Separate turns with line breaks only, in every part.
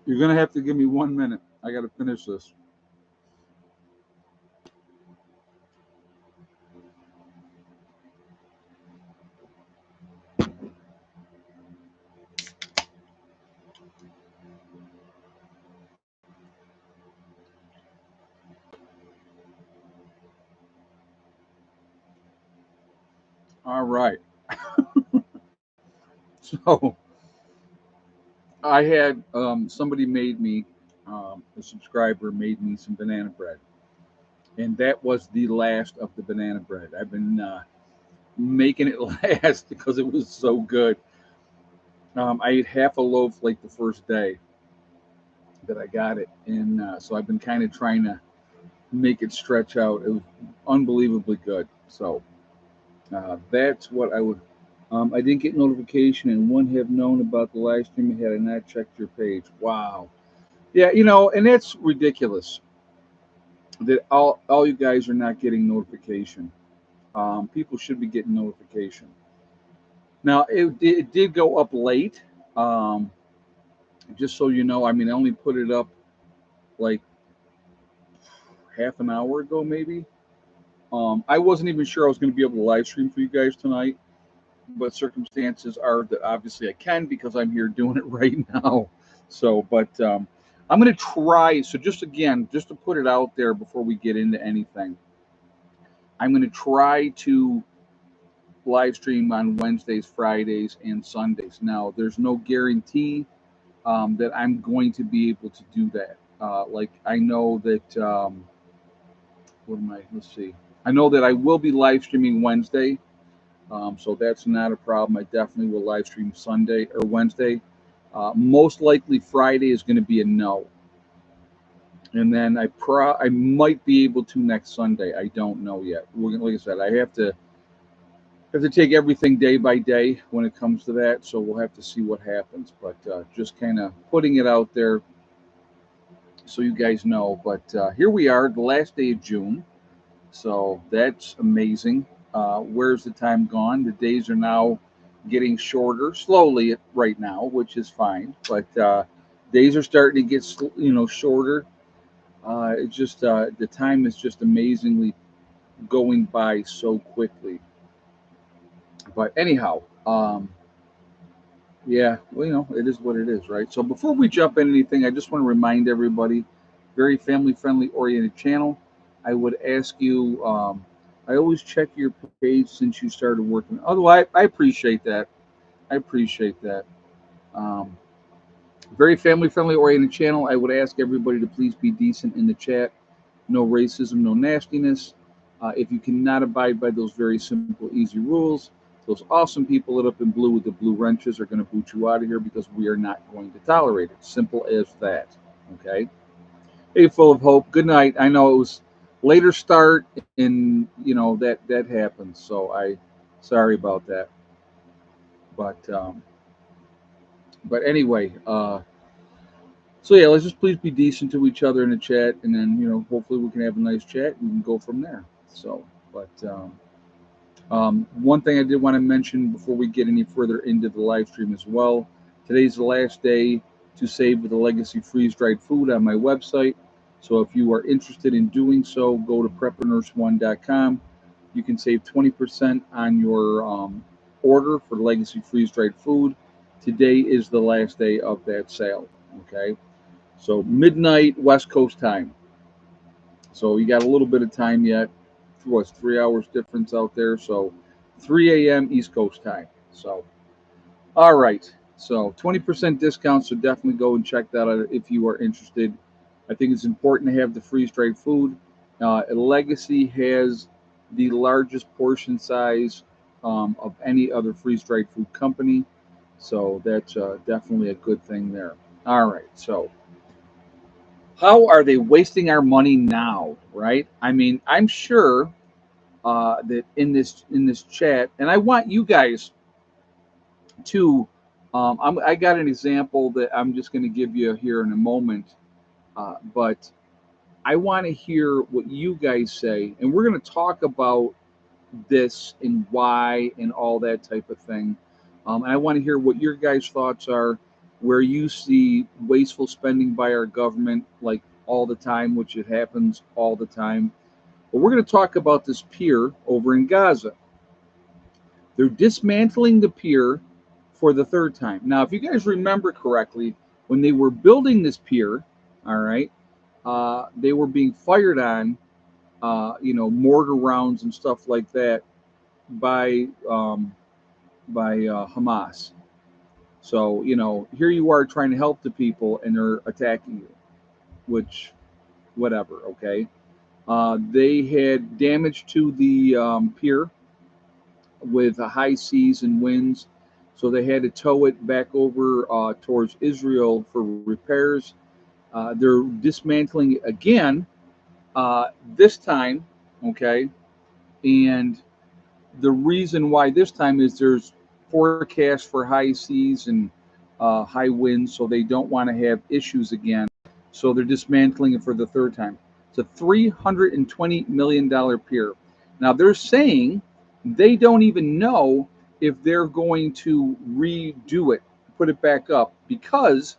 You're gonna have to give me 1 minute. I got to finish this. All right. So I had somebody made me a subscriber made me some banana bread, and that was the last of the banana bread. I've been making it last because it was so good. I ate half a loaf like the first day that I got it, and so I've been kind of trying to make it stretch out. It was unbelievably good. So that's what I would. I didn't get notification and wouldn't have known about the live stream had I not checked your page. Wow. Yeah, and that's ridiculous that all you guys are not getting notification. People should be getting notification. Now it did go up late. Um, just so you know, I mean, I only put it up like half an hour ago, maybe. I wasn't even sure I was going to be able to live stream for you guys tonight, but circumstances are that obviously I can because I'm here doing it right now. So, but I'm going to try. So, just again, just to put it out there before we get into anything, I'm going to try to live stream on Wednesdays, Fridays, and Sundays. Now, there's no guarantee that I'm going to be able to do that. Like, I know that, what am I? Let's see. I know that I will be live streaming Wednesday. So that's not a problem. I definitely will live stream Sunday or Wednesday. Most likely Friday is going to be a no, and then I might be able to next Sunday. I don't know yet. Like I said, I have to take everything day by day when it comes to that. So we'll have to see what happens. But just kind of putting it out there so you guys know. But here we are, the last day of June. So that's amazing. Where's the time gone? The days are now getting shorter, slowly right now, which is fine. But days are starting to get shorter. It's just the time is just amazingly going by so quickly. But anyhow, yeah, well, it is what it is, right? So before we jump into anything, I just want to remind everybody, very family friendly oriented channel. I would ask you, I always check your page since you started working. Otherwise, I appreciate that. I appreciate that. Um, very family friendly oriented channel. I would ask everybody to please be decent in the chat. No racism, no nastiness. If you cannot abide by those very simple, easy rules, those awesome people lit up in blue with the blue wrenches are going to boot you out of here because we are not going to tolerate it. Simple as that. Okay. Hey, full of hope. Good night. I know it was later start, and that happens. So I sorry about that. But anyway, so yeah, let's just please be decent to each other in the chat, and then hopefully we can have a nice chat and we can go from there. So, but one thing I did want to mention before we get any further into the live stream as well. Today's the last day to save with the legacy freeze dried food on my website. So if you are interested in doing so, go to preppernurse1.com. You can save 20% on your order for legacy freeze dried food. Today is the last day of that sale. Okay. So midnight West Coast time. So you got a little bit of time yet. What's 3 hours difference out there? So 3 a.m. East Coast time. So all right. So 20% discount. So definitely go and check that out if you are interested. I think it's important to have the freeze dried food. Legacy has the largest portion size of any other freeze dried food company. So that's definitely a good thing there. All right. So how are they wasting our money now, right? I mean, I'm sure that in this chat, and I want you guys to. I got an example that I'm just going to give you here in a moment, but I want to hear what you guys say, and we're going to talk about this and why and all that type of thing. And I want to hear what your guys' thoughts are. where you see wasteful spending by our government like all the time, which it happens all the time. But we're going to talk about this pier over in Gaza. They're dismantling the pier for the third time. Now, if you guys remember correctly, when they were building this pier, all right, they were being fired on, mortar rounds and stuff like that by Hamas. So here you are trying to help the people, and they're attacking you. Which, whatever, okay. They had damage to the pier with high seas and winds, so they had to tow it back over towards Israel for repairs. They're dismantling it again this time, okay, and the reason why this time is there's forecast for high seas and high winds, so they don't want to have issues again. So they're dismantling it for the third time. It's a $320 million pier. Now they're saying they don't even know if they're going to redo it, put it back up, because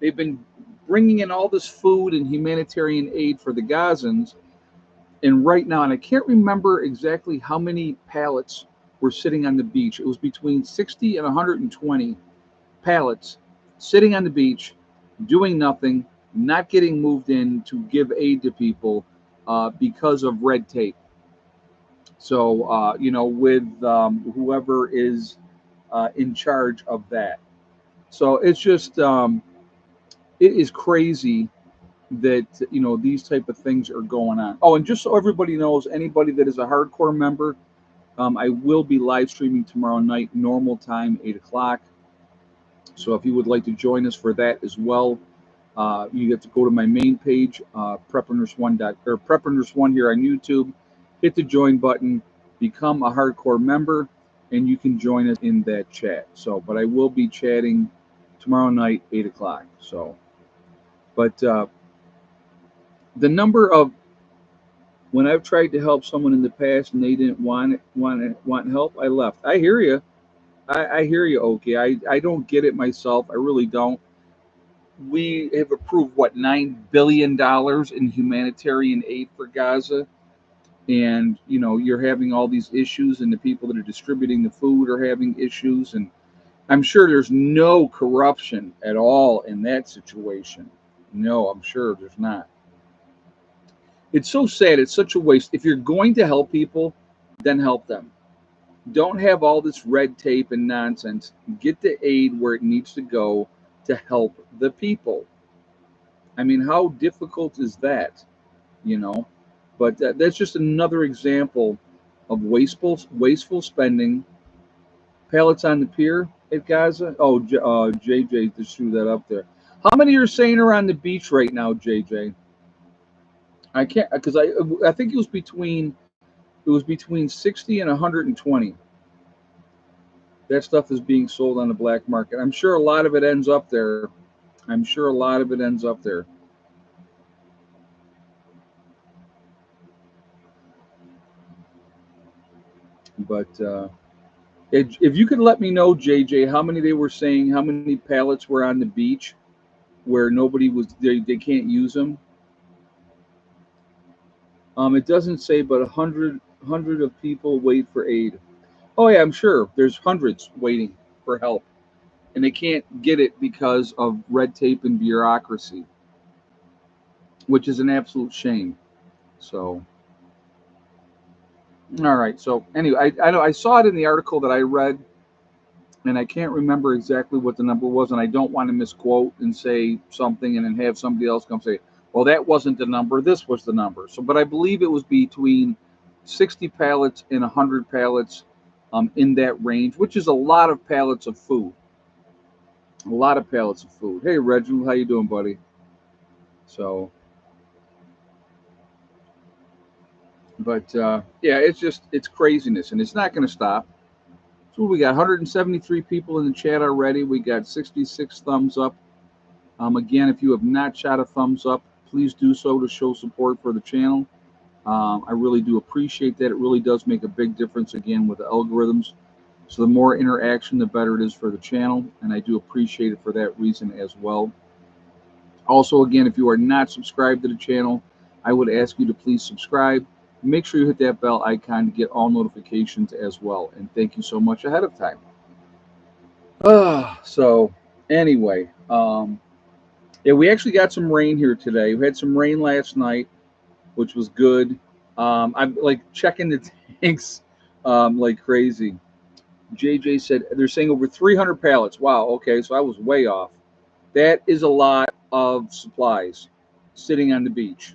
they've been bringing in all this food and humanitarian aid for the Gazans. And right now, and I can't remember exactly how many pallets were sitting on the beach. It was between 60 and 120 pallets sitting on the beach, doing nothing, not getting moved in to give aid to people because of red tape. So, with whoever is in charge of that. So it's just, it is crazy that these type of things are going on. Oh, and just so everybody knows, anybody that is a hardcore member, I will be live streaming tomorrow night, normal time, 8 o'clock. So if you would like to join us for that as well, you get to go to my main page, Preppernurse1 here on YouTube, hit the join button, become a hardcore member, and you can join us in that chat. So, but I will be chatting tomorrow night, 8 o'clock. So, but the number of when I've tried to help someone in the past and they didn't want help, I left. I hear you. I hear you, Oki. I don't get it myself. I really don't. We have approved what $9 billion in humanitarian aid for Gaza, and you're having all these issues, and the people that are distributing the food are having issues, and I'm sure there's no corruption at all in that situation. No, I'm sure there's not. It's so sad. It's such a waste. If you're going to help people, then help them. Don't have all this red tape and nonsense. Get the aid where it needs to go to help the people. I mean, how difficult is that? You know, but that's just another example of wasteful spending. Pallets on the pier at Gaza. Oh, JJ just threw that up there. How many are saying are on the beach right now, JJ? I can't because I think it was between 60 and 120. That stuff is being sold on the black market. I'm sure a lot of it ends up there. I'm sure a lot of it ends up there. But if you could let me know, JJ, how many they were saying, how many pallets were on the beach where nobody was, they can't use them. It doesn't say, but a hundred of people wait for aid. Oh yeah, I'm sure there's hundreds waiting for help, and they can't get it because of red tape and bureaucracy, which is an absolute shame. So, all right. So anyway, I know I saw it in the article that I read, and I can't remember exactly what the number was, and I don't want to misquote and say something and then have somebody else come say, "Well, that wasn't the number. This was the number." So, but I believe it was between 60 pallets and 100 pallets, in that range, which is a lot of pallets of food. A lot of pallets of food. Hey, Reginald, how you doing, buddy? So, but yeah, it's craziness, and it's not going to stop. So we got 173 people in the chat already. We got 66 thumbs up. Again, if you have not shot a thumbs up, please do so to show support for the channel. I really do appreciate that. It really does make a big difference again with the algorithms. So the more interaction, the better it is for the channel, and I do appreciate it for that reason as well. Also, again, if you are not subscribed to the channel, I would ask you to please subscribe. Make sure you hit that bell icon to get all notifications as well. And thank you so much ahead of time. So anyway, yeah, we actually got some rain here today. We had some rain last night, which was good. I'm like checking the tanks like crazy. JJ said they're saying over 300 pallets. Wow. Okay, so I was way off. That is a lot of supplies sitting on the beach.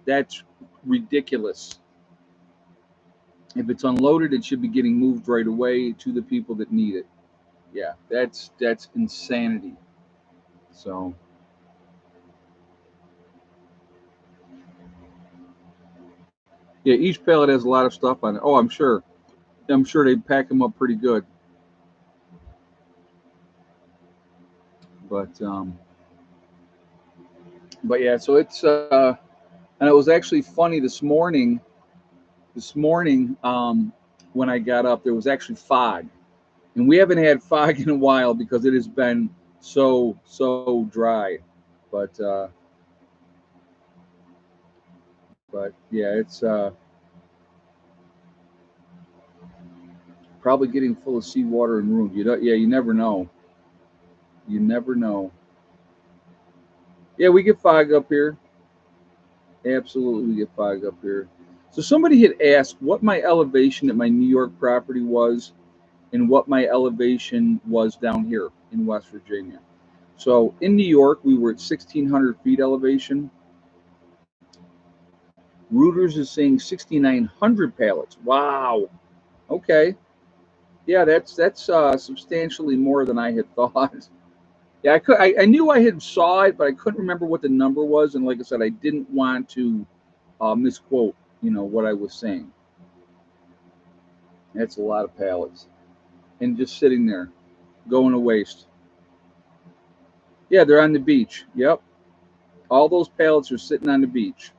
That's ridiculous. If it's unloaded, it should be getting moved right away to the people that need it. Yeah, that's insanity. So yeah, each pallet has a lot of stuff on it. Oh, I'm sure. I'm sure they pack them up pretty good. But but yeah, so it's and it was actually funny this morning. This morning, when I got up, there was actually fog, and we haven't had fog in a while because it has been so dry. But yeah, it's probably getting full of seawater and ruined. You don't, yeah, you never know. You never know. Yeah, we get fog up here. Absolutely, we get fog up here. So somebody had asked what my elevation at my New York property was and what my elevation was down here in West Virginia. So in New York, we were at 1,600 feet elevation. Reuters is saying 6,900 pallets. Wow. Okay. Yeah, that's substantially more than I had thought. Yeah, I knew I had saw it, but I couldn't remember what the number was, and like I said, I didn't want to misquote, what I was saying. That's a lot of pallets, and just sitting there, going to waste. Yeah, they're on the beach. Yep, all those pallets are sitting on the beach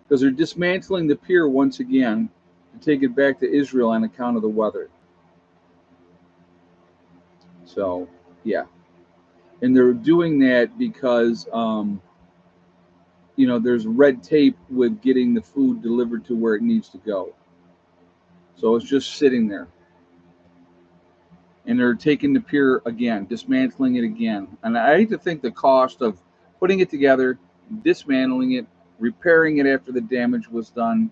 because they're dismantling the pier once again to take it back to Israel on account of the weather. So yeah, and they're doing that because there's red tape with getting the food delivered to where it needs to go. So it's just sitting there. And they're taking the pier again, dismantling it again. And I hate to think the cost of putting it together, dismantling it, repairing it after the damage was done.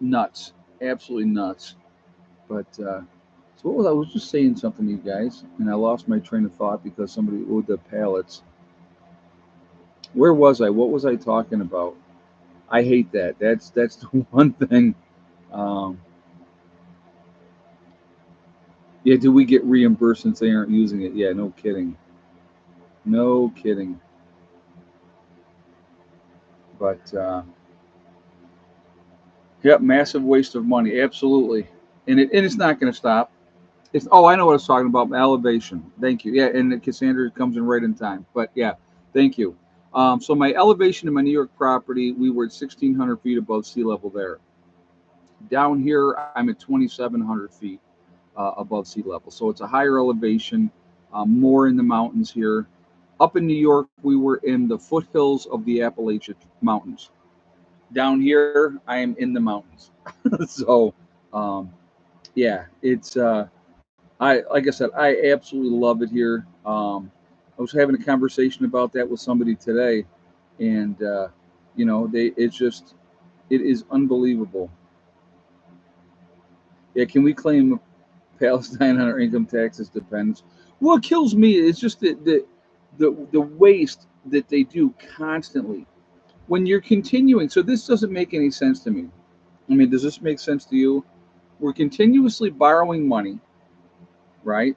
Nuts. Absolutely nuts. But so what was I was just saying something to you guys, and I lost my train of thought because somebody owed the pallets. Where was I? What was I talking about? I hate that. That's the one thing. Um, yeah, do we get reimbursed since they aren't using it? Yeah, no kidding. No kidding. But yep, massive waste of money. Absolutely, and it's not going to stop. It's I know what I was talking about. Elevation. Thank you. Yeah, and Cassandra comes in right in time. But yeah, thank you. So my elevation in my New York property, we were at 1,600 feet above sea level there. Down here, I'm at 2,700 feet above sea level. So it's a higher elevation, more in the mountains here. Up in New York, we were in the foothills of the Appalachian Mountains. Down here, I am in the mountains. So, um, yeah, it's I like I said, I absolutely love it here. I was having a conversation about that with somebody today, and it's just it is unbelievable. Yeah, can we claim Palestine on our income taxes depends? What kills me is just the waste that they do constantly. When you're continuing, so this doesn't make any sense to me. I mean, does this make sense to you? We're continuously borrowing money, right?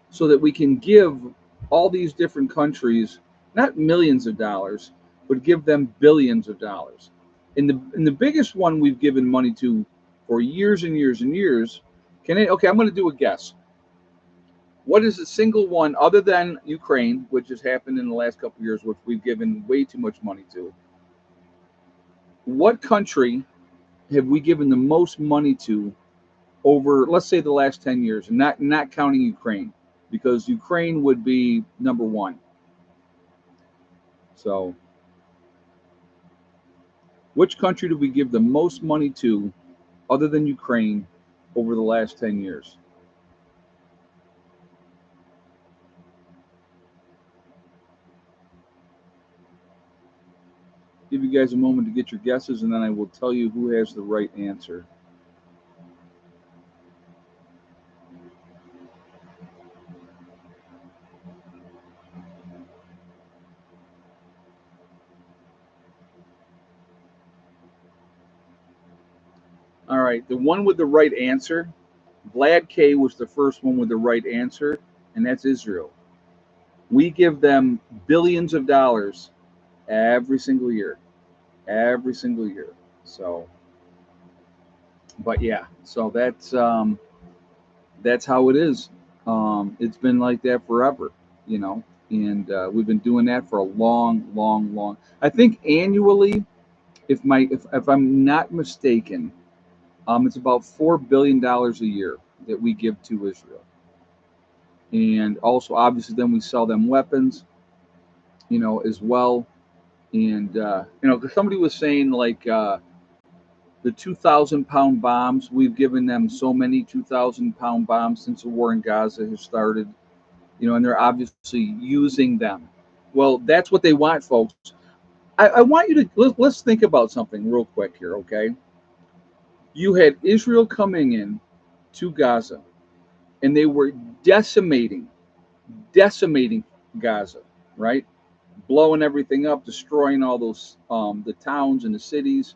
So that we can give all these different countries not millions of dollars, but give them billions of dollars. And the biggest one we've given money to for years and years and years. Okay, I'm going to do a guess. What is the single one other than Ukraine, which has happened in the last couple of years, which we've given way too much money to? What country have we given the most money to over, let's say, the last 10 years, and not counting Ukraine, because Ukraine would be number one. So, which country did we give the most money to, other than Ukraine, over the last 10 years? Give you guys a moment to get your guesses, and then I will tell you who has the right answer. All right, the one with the right answer, Vlad K was the first one with the right answer, and that's Israel. We give them billions of dollars every single year, every single year. So, but yeah, so that's how it is. It's been like that forever, you know, and we've been doing that for a long, long, long. I think annually, if I'm not mistaken, it's about $4 billion a year that we give to Israel, and also obviously then we sell them weapons, you know, as well. And you know, 'cause somebody was saying like the 2,000 pound bombs, we've given them so many 2,000 pound bombs since the war in Gaza has started, you know, and they're obviously using them. Well, that's what they want, folks. I want you to let's think about something real quick here, okay? You had Israel coming in to Gaza, and they were decimating, decimating Gaza, right? Blowing everything up, destroying all those the towns and the cities,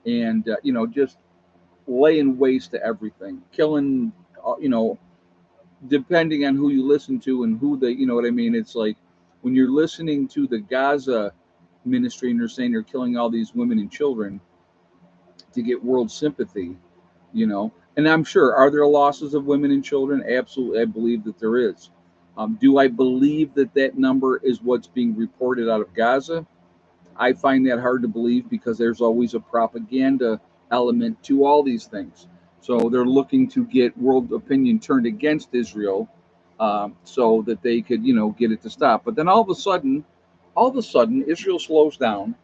and you know, just laying waste to everything, killing, you know, depending on who you listen to and who they, you know what I mean. It's like when you're listening to the Gaza ministry and they're saying they're killing all these women and children to get world sympathy, you know. And I'm sure, are there losses of women and children? Absolutely, I believe that there is. Do I believe that that number is what's being reported out of Gaza? I find that hard to believe because there's always a propaganda element to all these things. So they're looking to get world opinion turned against Israel, so that they could, you know, get it to stop. But then all of a sudden, Israel slows down.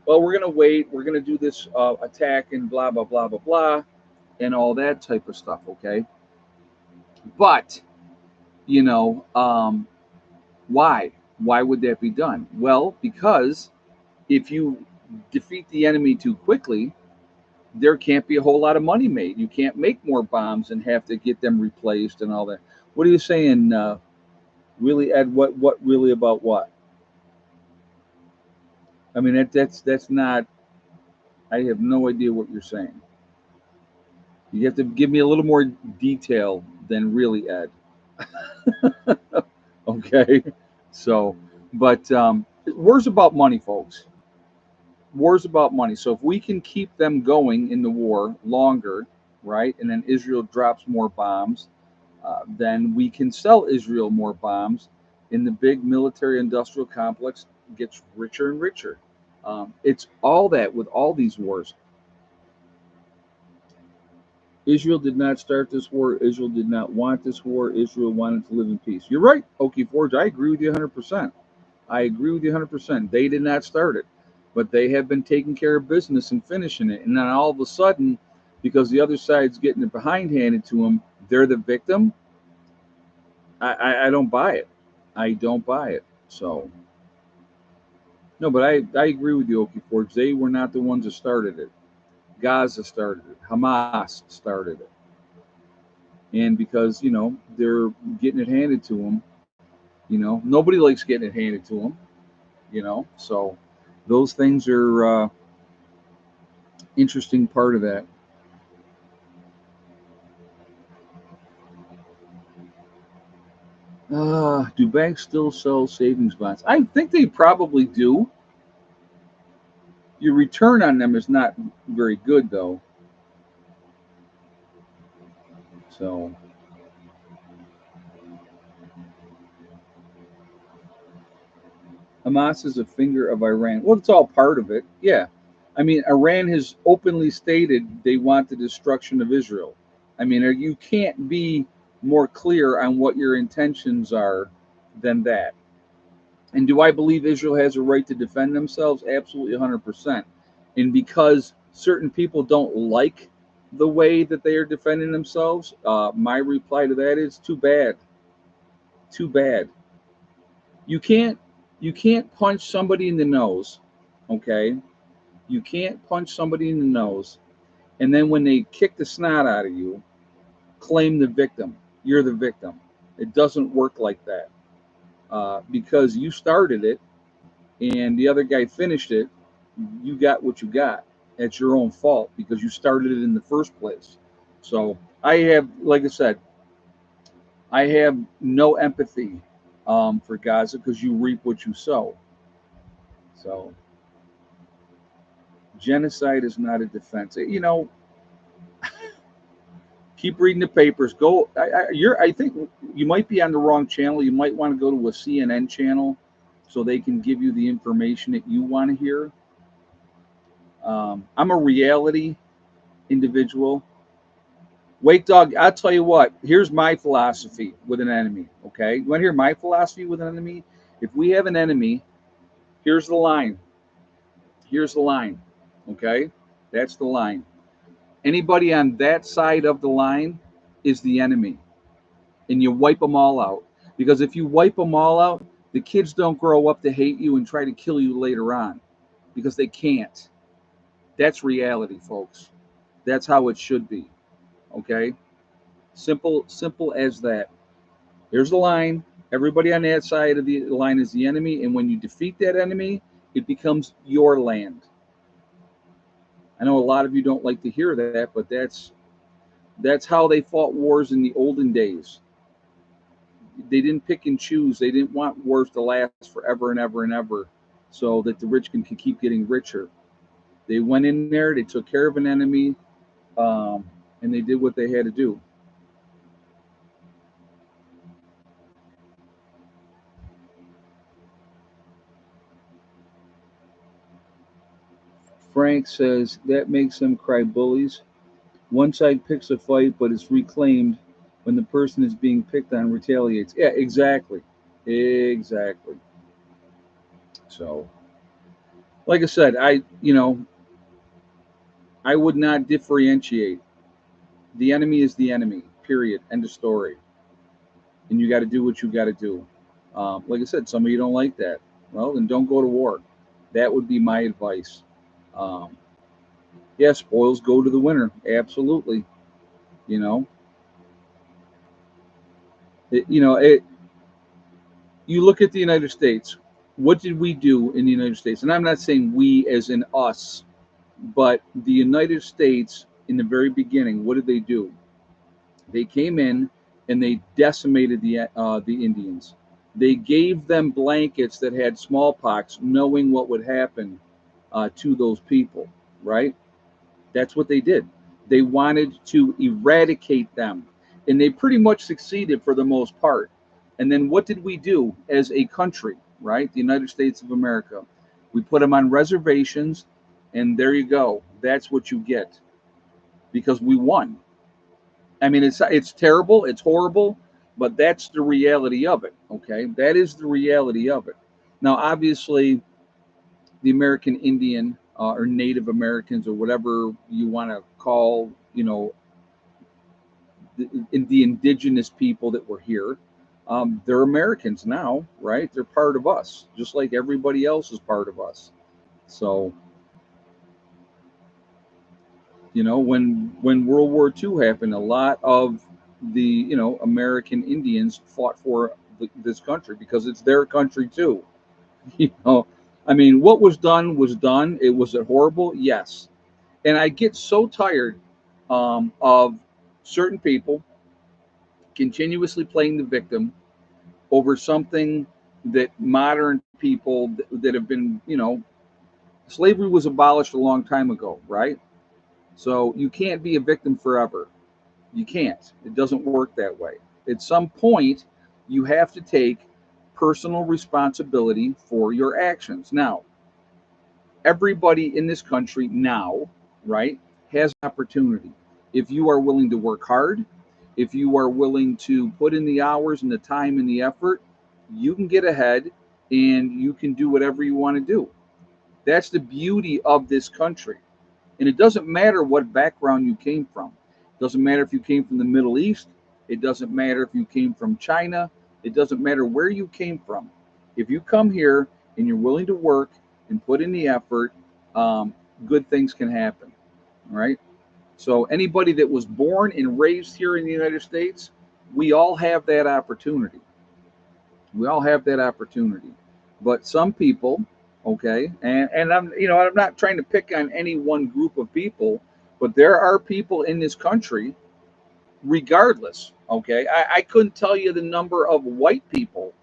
Well, we're going to wait. We're going to do this attack and blah, blah, blah, blah, blah, and all that type of stuff, okay? But, you know, why? Why would that be done? Well, because if you defeat the enemy too quickly, there can't be a whole lot of money made. You can't make more bombs and have to get them replaced and all that. What are you saying, really, Ed? What really about what? I mean, that's not. I have no idea what you're saying. You have to give me a little more detail than really, Ed. Okay, so, but war's about money, folks. War's about money. So if we can keep them going in the war longer, right, and then Israel drops more bombs, then we can sell Israel more bombs, and the big military-industrial complex gets richer and richer. It's all that with all these wars. Israel did not start this war. Israel did not want this war. Israel wanted to live in peace. You're right, Okie Forge. I agree with you 100%. I agree with you 100%. They did not start it, but they have been taking care of business and finishing it. And then all of a sudden, because the other side's getting it behind handed to them, they're the victim. I don't buy it. I don't buy it. So, no, but I agree with you, Okie Forge. They were not the ones that started it. Gaza started it. Hamas started it. And because, you know, they're getting it handed to them, you know, nobody likes getting it handed to them, you know. So those things are interesting part of that. Do banks still sell savings bonds? I think they probably do. Your return on them is not very good, though. So, Hamas is a finger of Iran. Well, it's all part of it. Yeah. I mean, Iran has openly stated they want the destruction of Israel. I mean, you can't be more clear on what your intentions are than that. And do I believe Israel has a right to defend themselves? Absolutely 100%. And because certain people don't like the way that they are defending themselves, my reply to that is too bad. Too bad. You can't you can't punch somebody in the nose, okay? You can't punch somebody in the nose and then when they kick the snot out of you, claim the victim. You're the victim. It doesn't work like that because you started it and the other guy finished it. You got what you got. It's your own fault because you started it in the first place. So I have, like I said, I have no empathy for Gaza because you reap what you sow. So genocide is not a defense. You know, keep reading the papers. Go. I think you might be on the wrong channel. You might want to go to a CNN channel so they can give you the information that you want to hear. I'm a reality individual. Wake dog. I'll tell you what. Here's my philosophy with an enemy. Okay, you want to hear my philosophy with an enemy? If we have an enemy, here's the line. Here's the line. Okay, that's the line. Anybody on that side of the line is the enemy, and you wipe them all out. Because if you wipe them all out, the kids don't grow up to hate you and try to kill you later on, because they can't. That's reality, folks. That's how it should be. Okay, simple as that. Here's the line. Everybody on that side of the line is the enemy, and when you defeat that enemy, it becomes your land. I know a lot of you don't like to hear that, but that's how they fought wars in the olden days. They didn't pick and choose. They didn't want wars to last forever and ever and ever, so that the rich can keep getting richer. They went in there, they took care of an enemy, um, and they did what they had to do. Frank says that makes them cry bullies. One side picks a fight, but it's reclaimed when the person is being picked on retaliates. Yeah, exactly. Exactly. So, like I said, I would not differentiate. The enemy is the enemy. Period. End of story. And you got to do what you got to do. Like I said, some of you don't like that. Well, then don't go to war. That would be my advice. Um, yeah, spoils go to the winner. Absolutely. You know, it. You look at the United States. What did we do in the United States? And I'm not saying we as in us, but the United States in the very beginning. What did they do? They came in and they decimated the Indians. They gave them blankets that had smallpox, knowing what would happen to those people. Right? That's what they did. They wanted to eradicate them, and they pretty much succeeded for the most part. And then what did we do as a country? Right? The United States of America. We put them on reservations, and there you go. That's what you get because we won. I mean, it's terrible, it's horrible, but that's the reality of it. Okay, that is the reality of it. Now, obviously, the American Indian or Native Americans or whatever you want to call, the indigenous people that were here, they're Americans now, right? They're part of us, just like everybody else is part of us. So, when World War II happened, a lot of the American Indians fought for this country because it's their country too. You know, I mean, what was done was done. It was horrible, yes, and I get so tired of certain people continuously playing the victim over something that modern people that have been, slavery was abolished a long time ago, right? So you can't be a victim forever. You can't. It doesn't work that way. At some point, you have to take personal responsibility for your actions. Now, everybody in this country now, right, has opportunity. If you are willing to work hard, if you are willing to put in the hours and the time and the effort, you can get ahead and you can do whatever you want to do. That's the beauty of this country. And it doesn't matter what background you came from. It doesn't matter if you came from the Middle East. It doesn't matter if you came from China. It doesn't matter where you came from. If you come here and you're willing to work and put in the effort, um, good things can happen. All right. So anybody that was born and raised here in the United States, we all have that opportunity. We all have that opportunity. But some people, okay, and I'm not trying to pick on any one group of people, but there are people in this country, regardless, okay. I couldn't tell you the number of white people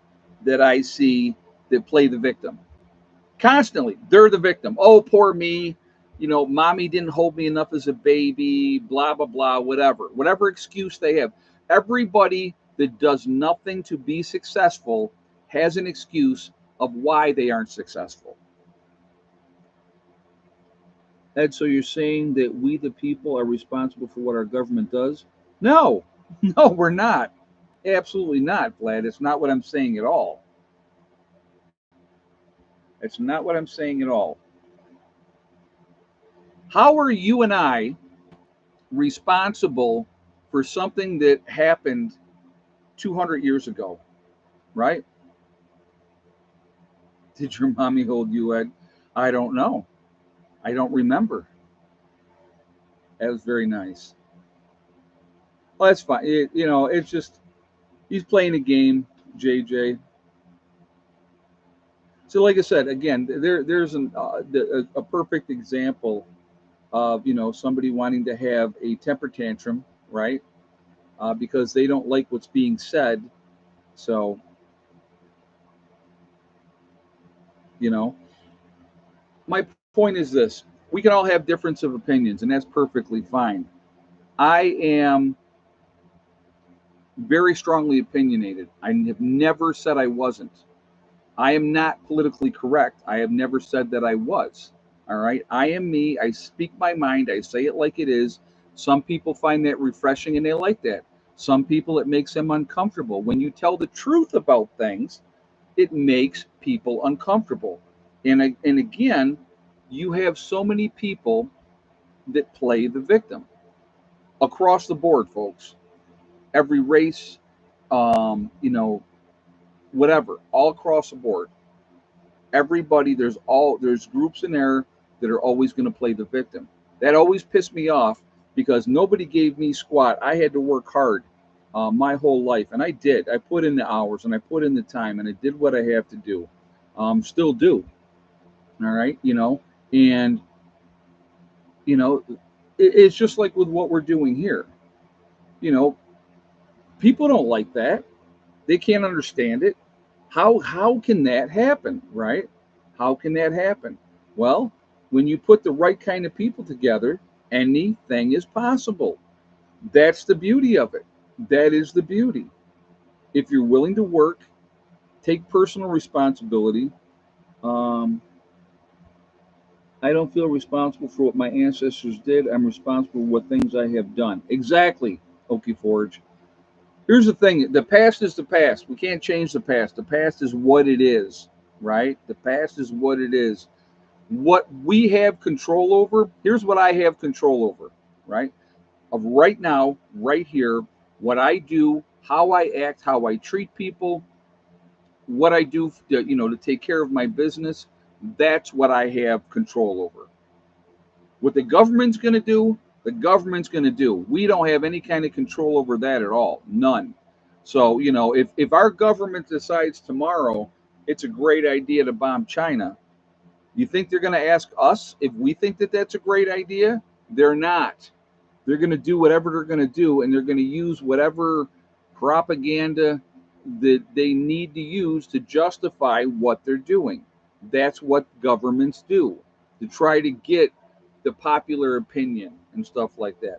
that I see that play the victim constantly. They're the victim. Oh, poor me. Mommy didn't hold me enough as a baby, blah, blah, blah, whatever excuse they have. Everybody that does nothing to be successful has an excuse of why they aren't successful. Ed, so you're saying that we, the people, are responsible for what our government does? No, no, we're not. Absolutely not, Vlad. It's not what I'm saying at all. It's not what I'm saying at all. How are you and I responsible for something that happened 200 years ago, right? Did your mommy hold you, Ed? I don't know. I don't remember. That was very nice. Well, that's fine. It's just he's playing a game, JJ. So, like I said, again, there's a perfect example of somebody wanting to have a temper tantrum, right? Because they don't like what's being said. So, you know, my point is this: we can all have difference of opinions, and that's perfectly fine. I am very strongly opinionated. I have never said I wasn't. I am not politically correct. I have never said that I was. All right. I am me. I speak my mind. I say it like it is. Some people find that refreshing and they like that. Some people, it makes them uncomfortable. When you tell the truth about things, it makes people uncomfortable. And again, you have so many people that play the victim across the board, folks. Every race, um, you know, whatever, all across the board. Everybody, there's groups in there that are always going to play the victim. That always pissed me off because nobody gave me squat. I had to work hard my whole life, and I did. I put in the hours and I put in the time and I did what I have to do. Still do. All right, and you know, it's just like with what we're doing here. You know, people don't like that. They can't understand it. How can that happen, right? How can that happen? Well, when you put the right kind of people together, anything is possible. That's the beauty of it. That is the beauty. If you're willing to work, take personal responsibility. Um, I don't feel responsible for what my ancestors did. I'm responsible for what things I have done. Exactly, Okie Forge. Here's the thing: the past is the past. We can't change the past. The past is what it is, right? The past is what it is. What we have control over, here's what I have control over, right? Of right now, right here, what I do, how I act, how I treat people, what I do, to take care of my business. That's what I have control over. What the government's going to do, the government's going to do. We don't have any kind of control over that at all. None. So, if our government decides tomorrow it's a great idea to bomb China, you think they're going to ask us if we think that that's a great idea? They're not. They're going to do whatever they're going to do, and they're going to use whatever propaganda that they need to use to justify what they're doing. That's what governments do to try to get the popular opinion and stuff like that.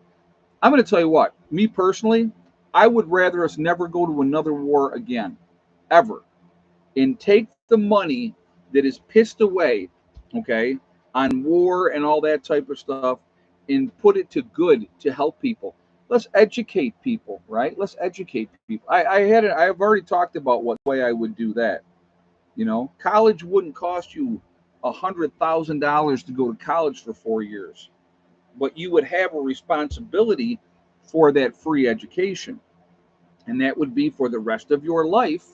I'm going to tell you what, me personally, I would rather us never go to another war again, ever, and take the money that is pissed away, okay, on war and all that type of stuff, and put it to good to help people. Let's educate people, right? Let's educate people. I've already talked about what way I would do that. College wouldn't cost you $100,000 to go to college for 4 years, but you would have a responsibility for that free education, and that would be for the rest of your life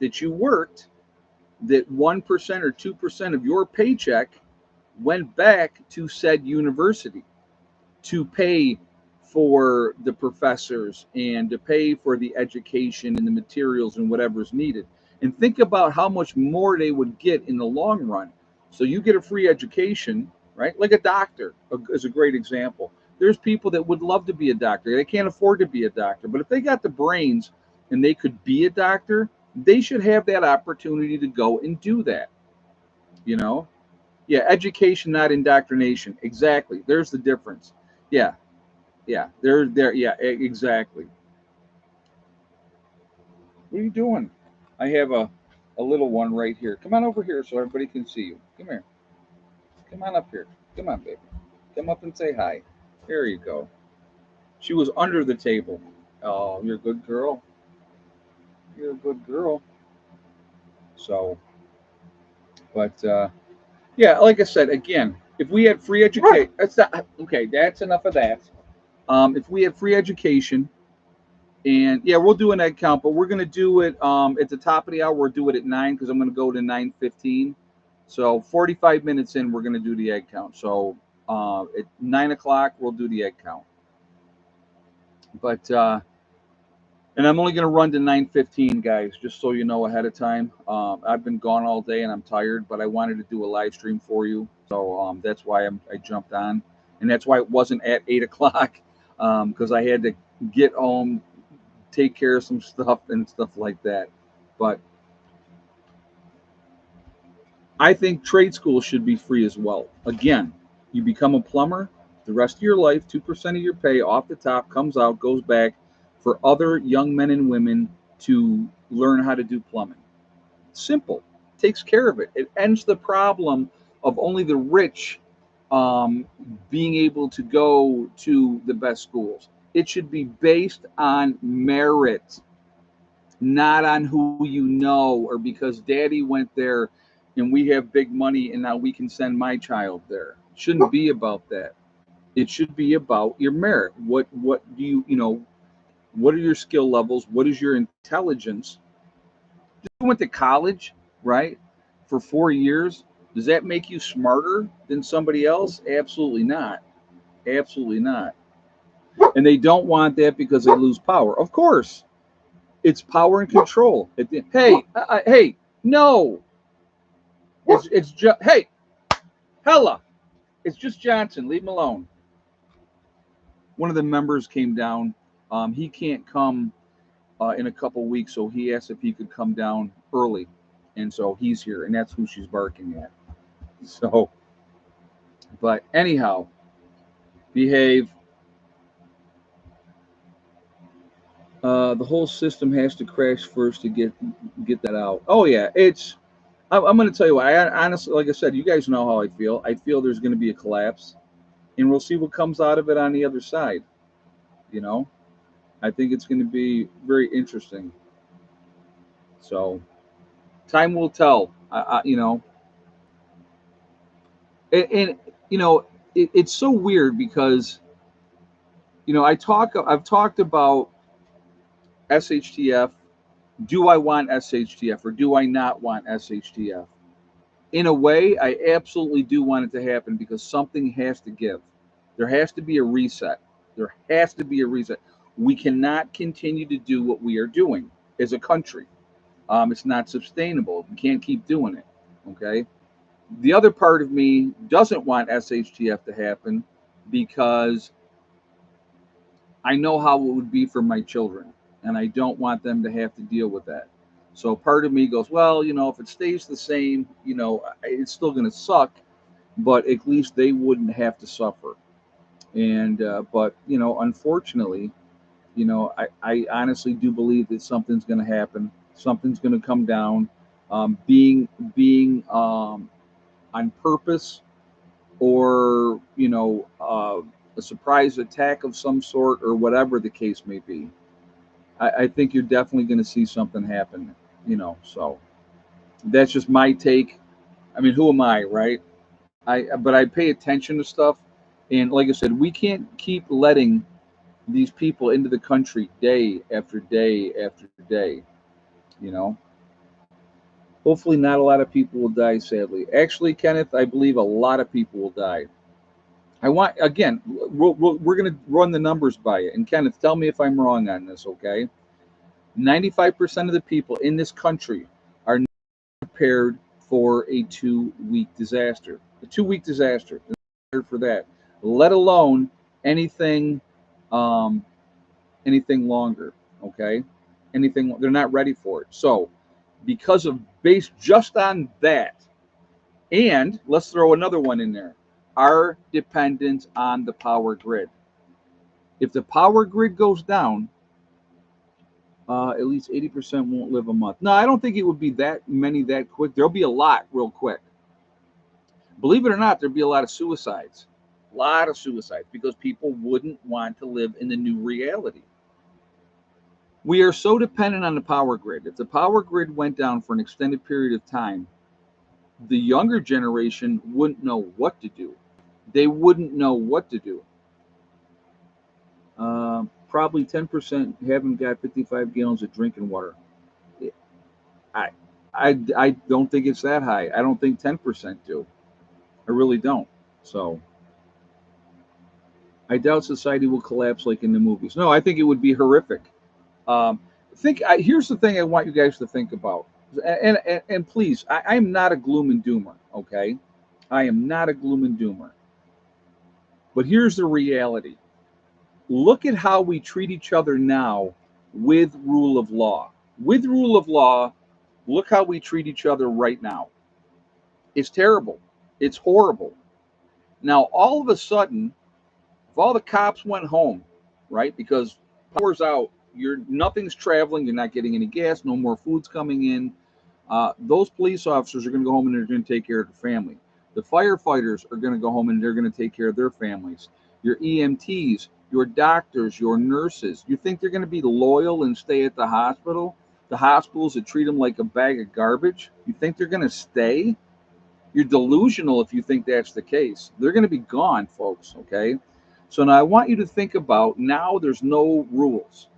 that you worked. That 1% or 2% of your paycheck went back to said university to pay for the professors and to pay for the education and the materials and whatever's needed. And think about how much more they would get in the long run. So you get a free education, right? Like a doctor is a great example. There's people that would love to be a doctor. They can't afford to be a doctor, but if they got the brains and they could be a doctor, they should have that opportunity to go and do that. You know, yeah, education, not indoctrination. Exactly. There's the difference. Yeah, yeah, they're yeah, exactly. What are you doing? I have a little one right here. Come on over here so everybody can see you. Come here. Come on up here. Come on, baby. Come up and say hi. There you go. She was under the table. Oh, you're a good girl. You're a good girl. So, but yeah, like I said, again, if we had free education, that's not okay. That's enough of that. If we had free education, and yeah, we'll do an egg count, but we're gonna do it at the top of the hour. We'll do it at 9 because I'm gonna go to 9:15. So 45 minutes in, we're gonna do the egg count. So at 9 o'clock, we'll do the egg count. But and I'm only gonna run to 9:15, guys, just so you know ahead of time. I've been gone all day and I'm tired, but I wanted to do a live stream for you, so that's why I jumped on, and that's why it wasn't at 8 o'clock because I had to get home, take care of some stuff and stuff like that. But I think trade schools should be free as well. Again, you become a plumber, the rest of your life, 2% of your pay off the top comes out, goes back for other young men and women to learn how to do plumbing. Simple. Takes care of it. It ends the problem of only the rich um, being able to go to the best schools. It should be based on merit, not on who you know or because daddy went there and we have big money and now we can send my child there. It shouldn't be about that. It should be about your merit. What do what are your skill levels? What is your intelligence? You went to college, right? For 4 years. Does that make you smarter than somebody else? Absolutely not. Absolutely not. And they don't want that because they lose power. Of course, it's power and control. Hey, hey, no, it's just hey, hella, it's just Johnson. Leave him alone. One of the members came down. He can't come in a couple weeks, so he asked if he could come down early, and so he's here, and that's who she's barking at. So, but anyhow, behave. The whole system has to crash first to get that out. Oh yeah, it's. I'm going to tell you what. I honestly, like I said, you guys know how I feel. I feel there's going to be a collapse, and we'll see what comes out of it on the other side. You know, I think it's going to be very interesting. So time will tell. And it's so weird because I've talked about SHTF. Do I want SHTF or do I not want SHTF? In a way, I absolutely do want it to happen because something has to give. There has to be a reset. There has to be a reset. We cannot continue to do what we are doing as a country. It's not sustainable. We can't keep doing it. Okay. The other part of me doesn't want SHTF to happen because I know how it would be for my children, and I don't want them to have to deal with that. So part of me goes, well, if it stays the same, it's still going to suck, but at least they wouldn't have to suffer. And but unfortunately, I honestly do believe that something's going to happen. Something's going to come down. Being on purpose or a surprise attack of some sort, or whatever the case may be. I think you're definitely going to see something happen. So that's just my take. I mean, who am I, right? But I pay attention to stuff, and like I said, we can't keep letting these people into the country day after day after day. You know, hopefully, not a lot of people will die. Sadly, actually, Kenneth, I believe a lot of people will die. I want again. We're going to run the numbers by you, and Kenneth, tell me if I'm wrong on this. Okay, 95% of the people in this country are not prepared for a 2 week disaster. A 2 week disaster. They're not prepared for that, let alone anything, um, anything longer. Okay, anything. They're not ready for it. So, because of based just on that, and let's throw another one in there, our dependence on the power grid. If the power grid goes down, at least 80% won't live a month. No, I don't think it would be that many that quick. There'll be a lot real quick. Believe it or not, there'll be a lot of suicides. A lot of suicides because people wouldn't want to live in the new reality. We are so dependent on the power grid. If the power grid went down for an extended period of time, the younger generation wouldn't know what to do. They wouldn't know what to do. Probably 10% haven't got 55 gallons of drinking water. I, I don't think it's that high. I don't think 10% do. I really don't. So I doubt society will collapse like in the movies. No, I think it would be horrific. Um, here's the thing I want you guys to think about, and please, I'm not a gloom and doomer. Okay, I am not a gloom and doomer. But here's the reality. Look at how we treat each other now with rule of law. With rule of law, look how we treat each other right now. It's terrible. It's horrible. Now, all of a sudden, if all the cops went home, right, because power's out, nothing's traveling, you're not getting any gas, no more food's coming in. Those police officers are going to go home and they're going to take care of their family. The firefighters are going to go home and they're going to take care of their families. Your EMTs, your doctors, your nurses, you think they're going to be loyal and stay at the hospital? The hospitals that treat them like a bag of garbage, you think they're going to stay? You're delusional if you think that's the case. They're going to be gone, folks, okay? So now I want you to think about now there's no rules.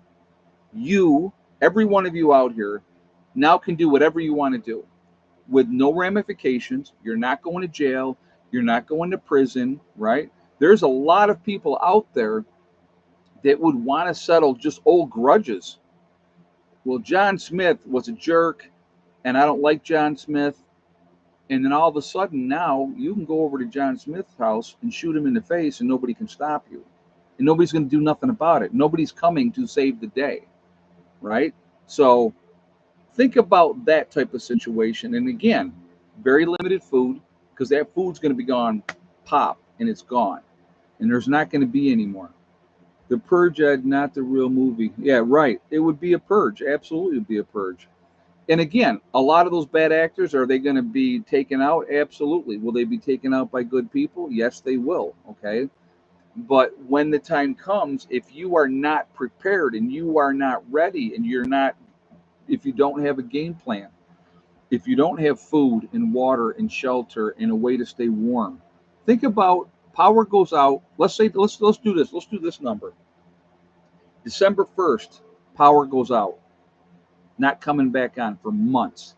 You, every one of you out here, now can do whatever you want to do with no ramifications. You're not going to jail. You're not going to prison, right? There's a lot of people out there that would want to settle just old grudges. Well, John Smith was a jerk, and I don't like John Smith. And then all of a sudden now you can go over to John Smith's house and shoot him in the face and nobody can stop you. And nobody's going to do nothing about it. Nobody's coming to save the day, right? So think about that type of situation. And again, very limited food because that food's going to be gone pop and it's gone. And there's not going to be any more. The Purge, Ed, not the real movie. Yeah, right. It would be a purge. Absolutely would be a purge. And again, a lot of those bad actors, are they going to be taken out? Absolutely. Will they be taken out by good people? Yes, they will. Okay. But when the time comes, if you are not prepared and you are not ready and if you don't have a game plan, if you don't have food and water and shelter and a way to stay warm, think about power goes out. Let's do this. Let's do this number. December 1st, power goes out, not coming back on for months.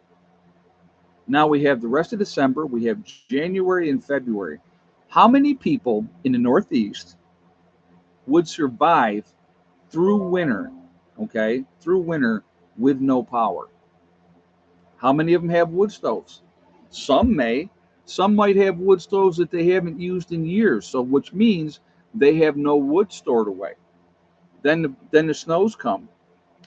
Now we have the rest of December, we have January and February. How many people in the Northeast would survive through winter, okay, through winter with no power? How many of them have wood stoves? Some may. Some might have wood stoves that they haven't used in years, so which means they have no wood stored away. Then the snows come.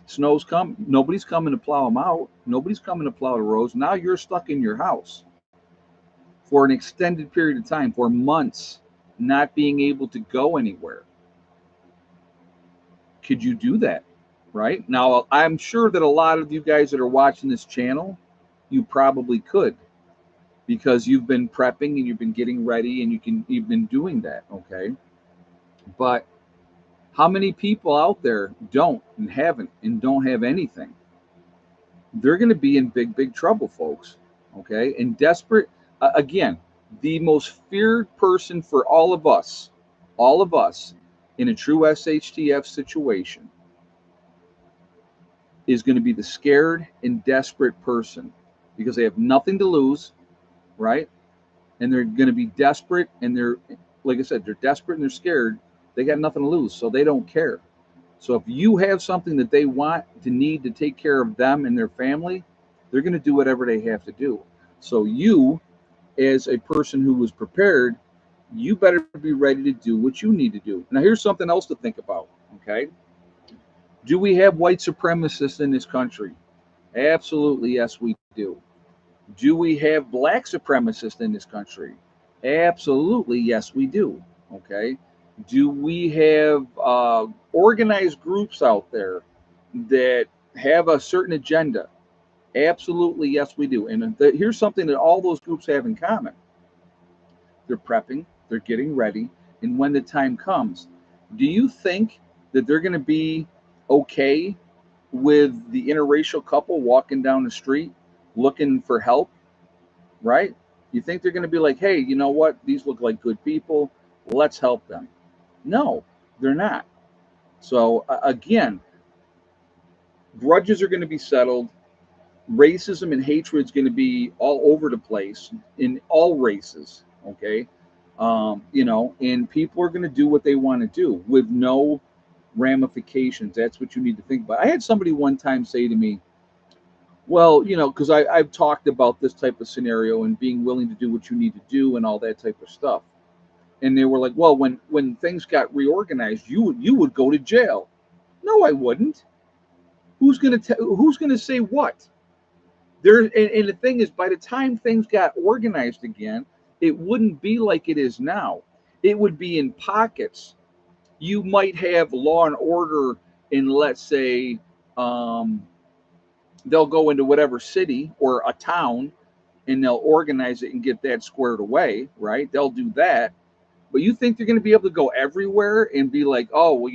Snows come. Nobody's coming to plow them out. Nobody's coming to plow the roads. Now you're stuck in your house for an extended period of time, for months, not being able to go anywhere. Could you do that? Right? Now, I'm sure that a lot of you guys that are watching this channel, you probably could. because you've been prepping and you've been getting ready and you've been doing that, okay? But how many people out there don't and haven't and don't have anything? They're going to be in big trouble, folks. Okay, and desperate. Again, the most feared person for all of us, in a true SHTF situation, is going to be the scared and desperate person because they have nothing to lose, right? And they're going to be desperate, and they're, like I said, they're desperate and they're scared. They got nothing to lose, so they don't care. So if you have something that they want to need to take care of them and their family, they're going to do whatever they have to do. So you, as a person who was prepared, you better be ready to do what you need to do. Now here's something else to think about. Okay, do we have white supremacists in this country? Absolutely, yes, we do. Do we have black supremacists in this country? Absolutely, yes, we do. Okay. Do we have organized groups out there that have a certain agenda? Absolutely, yes, we do. And here's something that all those groups have in common: they're prepping, they're getting ready, and when the time comes, do you think that they're going to be okay with the interracial couple walking down the street looking for help? Right? You think they're going to be like, hey, you know what? These look like good people. Let's help them. No, they're not. So, again, grudges are going to be settled. Racism and hatred is going to be all over the place in all races. Okay. And people are going to do what they want to do with no ramifications. That's what you need to think about. I had somebody one time say to me, well, because I've talked about this type of scenario and being willing to do what you need to do and all that type of stuff. And they were like, well, when things got reorganized, you would go to jail. No, I wouldn't. Who's gonna say what? And the thing is, by the time things got organized again, it wouldn't be like it is now. It would be in pockets. You might have law and order in, let's say, um, they'll go into whatever city or a town and they'll organize it and get that squared away, right? They'll do that. But you think they're going to be able to go everywhere and be like, oh, well,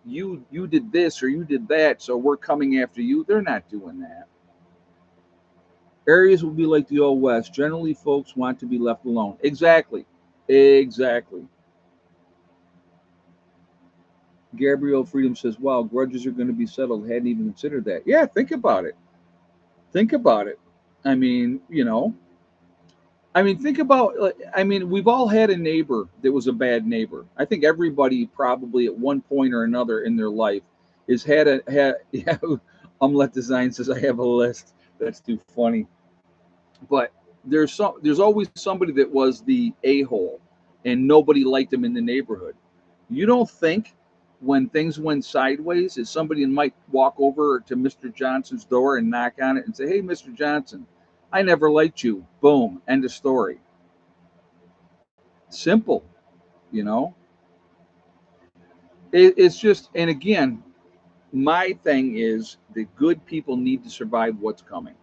you did this or you did that, so we're coming after you? They're not doing that. Areas will be like the old west. Generally, folks want to be left alone. Exactly. Exactly. Gabrielle Freedom says, wow, grudges are going to be settled. Hadn't even considered that. Yeah, think about it. Think about it. I mean, think about, we've all had a neighbor that was a bad neighbor. I think everybody probably at one point or another in their life has yeah, Omelette Design says, I have a list. That's too funny. But there's always somebody that was the a-hole and nobody liked him in the neighborhood. You don't think when things went sideways that somebody might walk over to Mr. Johnson's door and knock on it and say, hey, Mr. Johnson, I never liked you. Boom, end of story. Simple, you know. It's just, and again, my thing is that good people need to survive what's coming.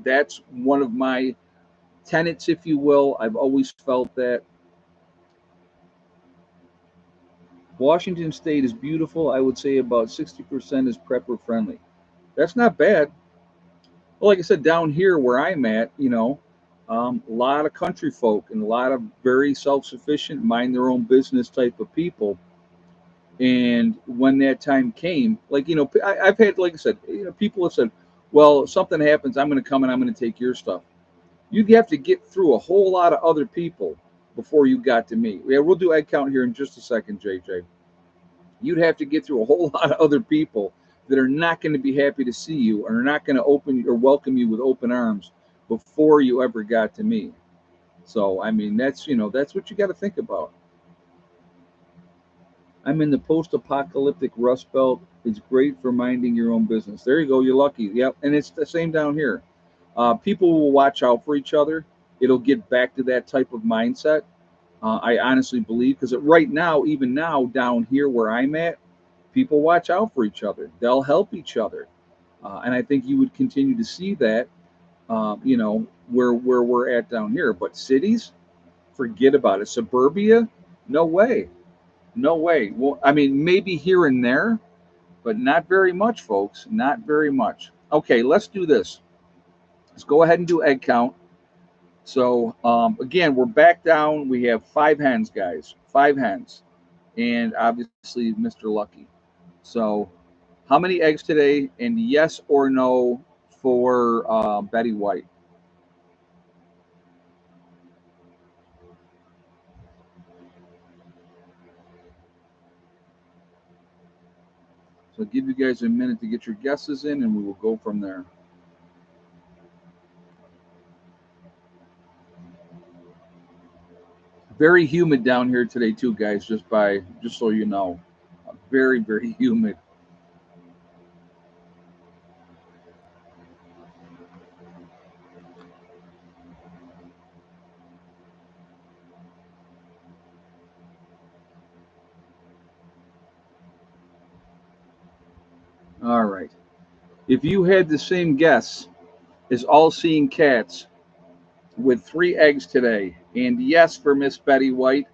That's one of my tenets, if you will. I've always felt that. Washington State is beautiful. I would say about 60% is prepper friendly. That's not bad. Well, like I said, down here where I'm at, a lot of country folk and a lot of very self-sufficient, mind their own business type of people. And when that time came, like, I've had, like I said, people have said, well, if something happens, I'm going to come and I'm going to take your stuff. You'd have to get through a whole lot of other people before you got to me. Yeah, we'll do egg count here in just a second, JJ. You'd have to get through a whole lot of other people that are not going to be happy to see you or are not going to open or welcome you with open arms before you ever got to me. So, that's what you got to think about. I'm in the post-apocalyptic Rust Belt. It's great for minding your own business. There you go. You're lucky. Yep. And it's the same down here. People will watch out for each other. It'll get back to that type of mindset. I honestly believe, because right now, even now, down here where I'm at, people watch out for each other. They'll help each other. And I think you would continue to see that. you know, where we're at down here. But cities, forget about it. Suburbia, no way, no way. Well, I mean, maybe here and there, but not very much, folks. Not very much. Okay, let's do this. Let's go ahead and do egg count. So again, we're back down. We have 5 hens, guys. 5 hens, and obviously Mr. Lucky. So, how many eggs today? And yes or no for Betty White. So, I'll give you guys a minute to get your guesses in, and we will go from there. Very humid down here today, too, guys. Just so you know, very very humid. All right. If you had the same guess as all seeing cats with 3 eggs today, and yes for Miss Betty White,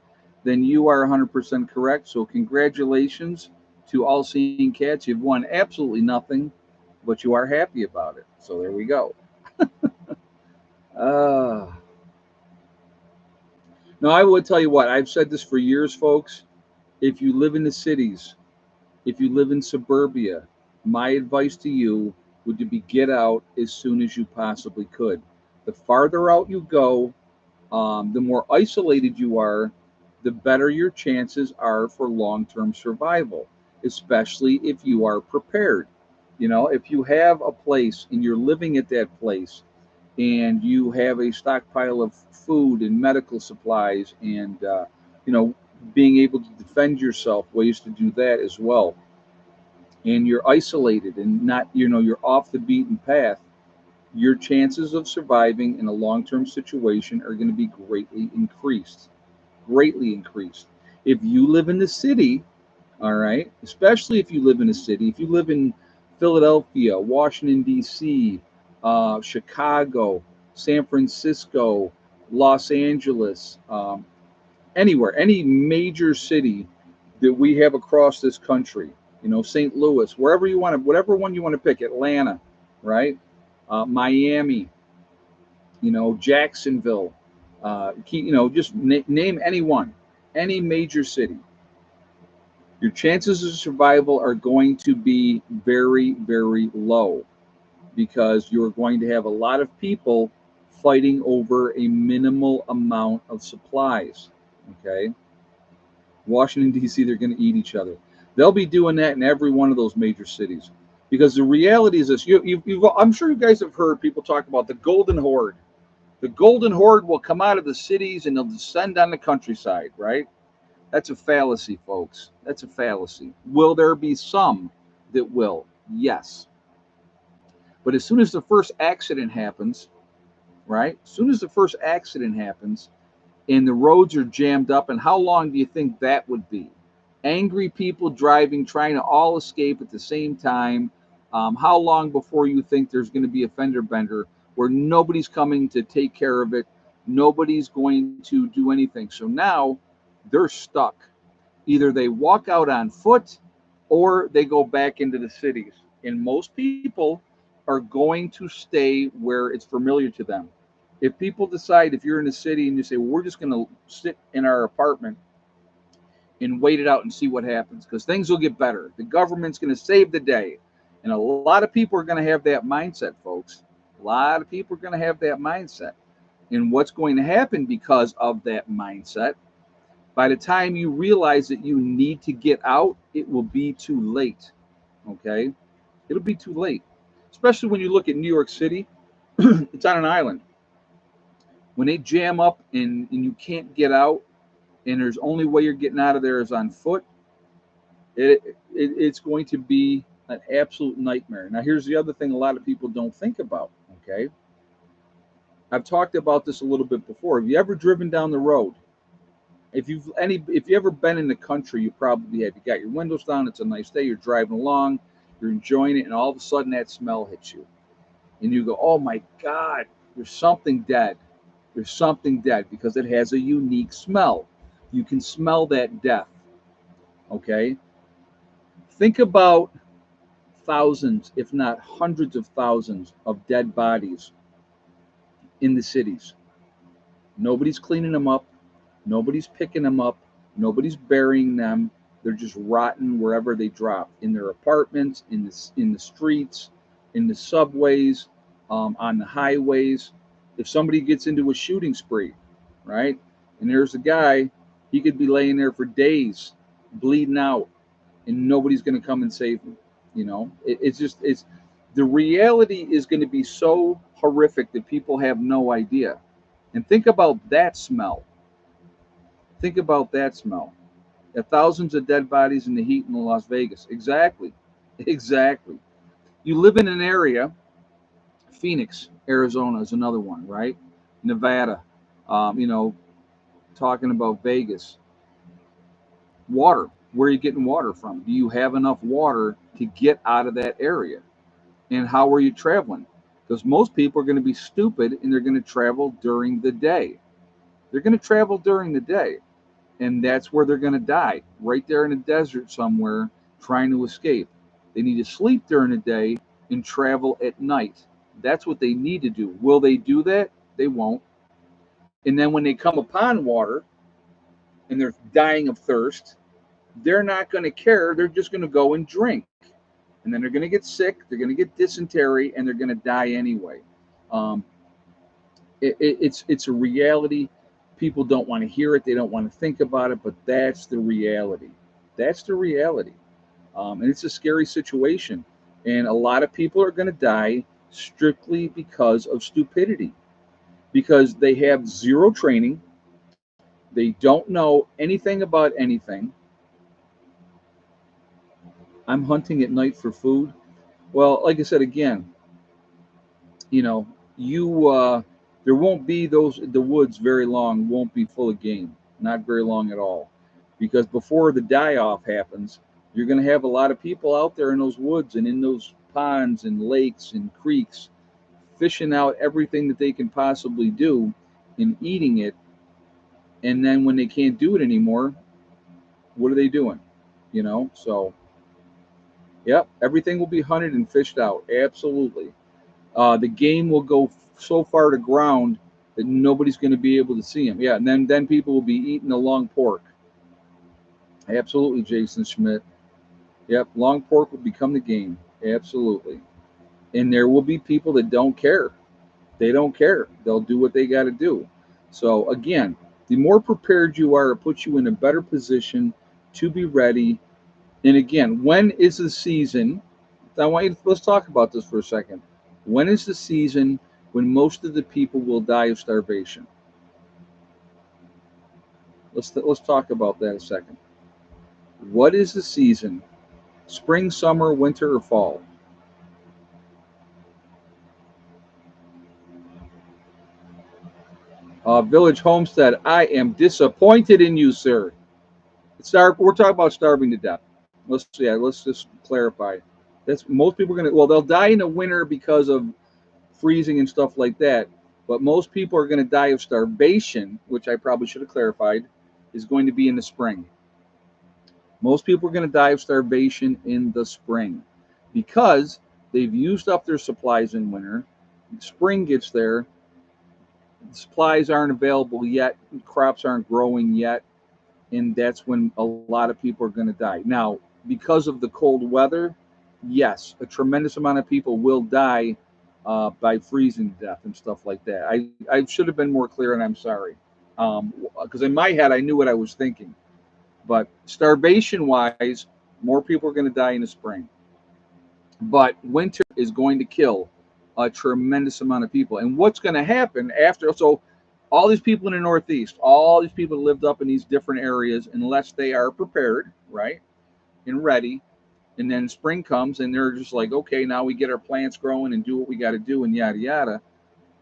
then you are 100% correct. So, congratulations to all seeing cats. You've won absolutely nothing, but you are happy about it. So, there we go. Uh, now, I will tell you what, I've said this for years, folks. If you live in the cities, if you live in suburbia, my advice to you would to be get out as soon as you possibly could. The farther out you go, the more isolated you are, the better your chances are for long term survival, especially if you are prepared. You know, if you have a place and you're living at that place and you have a stockpile of food and medical supplies and, you know, being able to defend yourself, ways to do that as well. And you're isolated and not, you know, you're off the beaten path, your chances of surviving in a long term situation are going to be greatly increased. Greatly increased. If you live in the city, all right, especially if you live in a city, if you live in Philadelphia, Washington, D.C., Chicago, San Francisco, Los Angeles, anywhere, any major city that we have across this country, you know, St. Louis, wherever you want to, whatever one you want to pick, Atlanta, right? Miami, you know, Jacksonville, you know, just name any one, any major city. Your chances of survival are going to be very, very low because you're going to have a lot of people fighting over a minimal amount of supplies. Okay. Washington, D.C., they're going to eat each other. They'll be doing that in every one of those major cities. Because the reality is this I'm sure you guys have heard people talk about the Golden Horde. The Golden Horde will come out of the cities and they'll descend on the countryside, right? That's a fallacy, folks. That's a fallacy. Will there be some that will? Yes. But as soon as the first accident happens, right? As soon as the first accident happens and the roads are jammed up, and how long do you think that would be? Angry people driving, trying to all escape at the same time. How long before you think there's going to be a fender bender where nobody's coming to take care of it? Nobody's going to do anything. So now they're stuck. Either they walk out on foot or they go back into the cities. And most people are going to stay where it's familiar to them. If people decide, if you're in a city and you say, well, we're just going to sit in our apartment and wait it out and see what happens because things will get better. The government's going to save the day. And a lot of people are going to have that mindset, folks. A lot of people are going to have that mindset. And what's going to happen because of that mindset, by the time you realize that you need to get out, it will be too late. Okay? It'll be too late. Especially when you look at New York City, it's on an island. When they jam up and you can't get out, and there's only way you're getting out of there is on foot, it's going to be an absolute nightmare. Now, here's the other thing a lot of people don't think about. Okay, I've talked about this a little bit before. Have you ever driven down the road? If you ever been in the country, you probably have. You got your windows down. It's a nice day. You're driving along. You're enjoying it, and all of a sudden that smell hits you. and you go, oh my God, there's something dead. There's something dead because it has a unique smell. You can smell that death. Okay? Think about thousands, if not hundreds of thousands, of dead bodies in the cities. Nobody's cleaning them up. Nobody's picking them up. Nobody's burying them. They're just rotting wherever they drop, in their apartments, in the streets, in the subways, on the highways. If somebody gets into a shooting spree, right, and there's a guy, he could be laying there for days, bleeding out, and nobody's going to come and save him. It's the reality is going to be so horrific that people have no idea. And think about that smell. Think about that smell. Thousands of dead bodies in the heat in Las Vegas. Exactly. Exactly. You live in an area, Phoenix, Arizona is another one, right? Nevada, um, you know, talking about Vegas. Water. Where are you getting water from? Do you have enough water to get out of that area? And how are you traveling? Because most people are going to be stupid and they're going to travel during the day. They're going to travel during the day. And that's where they're going to die, right there in a desert somewhere, trying to escape. They need to sleep during the day and travel at night. That's what they need to do. Will they do that? They won't. And then when they come upon water and they're dying of thirst, they're not going to care. They're just going to go and drink. And then they're going to get sick, they're going to get dysentery, and they're going to die anyway. Um, it's a reality. People don't want to hear it, they don't want to think about it, but that's the reality. That's the reality. And it's a scary situation. And a lot of people are going to die strictly because of stupidity, because they have zero training, they don't know anything about anything. I'm hunting at night for food. Well, like I said again, you know, you there won't be those, the woods very long won't be full of game, not very long at all, because before the die off happens, you're going to have a lot of people out there in those woods and in those ponds and lakes and creeks, fishing out everything that they can possibly do and eating it. And then when they can't do it anymore, what are they doing? So yep, everything will be hunted and fished out, absolutely. The game will go so far to ground that nobody's going to be able to see them. Yeah, and then people will be eating the long pork. Absolutely, Jason Schmidt. Yep, long pork will become the game. Absolutely. And there will be people that don't care. They don't care. They'll do what they got to do. So again, the more prepared you are, it puts you in a better position to be ready. And again, when is the season? Let's talk about this for a second. When is the season when most of the people will die of starvation? Let's talk about that a second. What is the season? Spring, summer, winter, or fall? Village Homestead, I am disappointed in you, sir. We're talking about starving to death. Let's just clarify. That's most people are gonna. Well, they'll die in the winter because of freezing and stuff like that. But most people are going to die of starvation, which I probably should have clarified, is going to be in the spring. Most people are going to die of starvation in the spring because they've used up their supplies in winter. Spring gets there, supplies aren't available yet, crops aren't growing yet, and that's when a lot of people are going to die. Now, because of the cold weather, yes, a tremendous amount of people will die by freezing to death and stuff like that. I should have been more clear, and I'm sorry. Because in my head, I knew what I was thinking. But starvation wise, more people are going to die in the spring. But winter is going to kill a tremendous amount of people. And what's going to happen after? So, all these people in the Northeast, all these people lived up in these different areas, unless they are prepared, right, and ready. And then spring comes, and they're just like, okay, now we get our plants growing and do what we got to do, and yada yada.